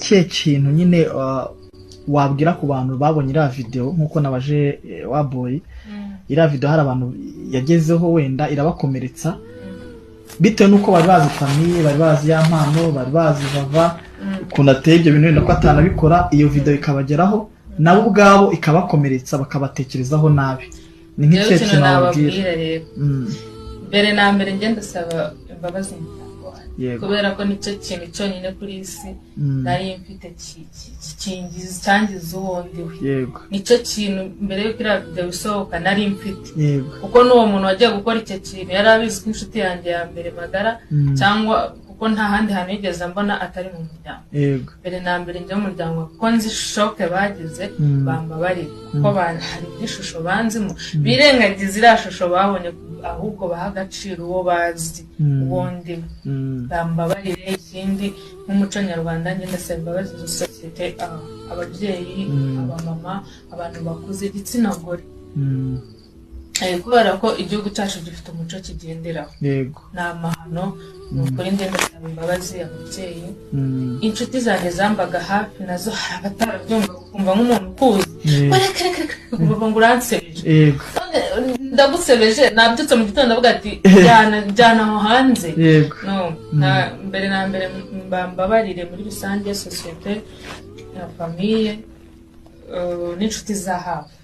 ikihe kintu nyine wabwira ku bantu babonye iriya video nk'uko nabaje Waboy iriya video hari abantu yagezeho wenda irabakomeretsa bitewe nuko bari bazi famille bari bazi ya mpano bari bazi Vava ukuntu ateye ibyo bintu wenda ko atanabikora iyo video ikabageraho nabo ubwabo ikabakomeretsa bakabatekerezaho nabi ni nk'ikihe kintu nababwira mbere na mbere ngenda saba imbabazi kubera ko nicyo kintu cyonyine kuri isi nari mfite cyangiza uwundi we nicyo kintu mbere yo kira video isohoka nari mfite kuko n'uwo muntu wagiye gukora icyo kintu yari abizi ko inshuti yanjye ya mbere magara cyangwa kuko nta handi hantu yigeze mbona atari mu muryango mbere na mbere njye mu muryango kuko nzi shoke bagize bambabari kuko hari ishusho banzimo birengagiza iriya shusho babonye ahubwo baha agaciro uwo bazi ubundi bambabarire ikindi nk'umuco nyarwanda ngenda saba imbabazi sosiyete ababyeyi abamama abantu bakuze igitsina gore kubera ko igihugu cyacu gifite umuco kigenderaho ni amahano ni ukuri ngenda saba imbabazi ababyeyi inshuti zanjye zambaga hafi nazo hari abatarabyumva kumva nk'umuntu ukuzi kuva ngo uransebeje ndagusebeje nabyutse mu gitondo ndavuga ati jyana aho hanze mbere na mbere mbambabarire muri rusange sosiyete na famille n'inshuti za hafi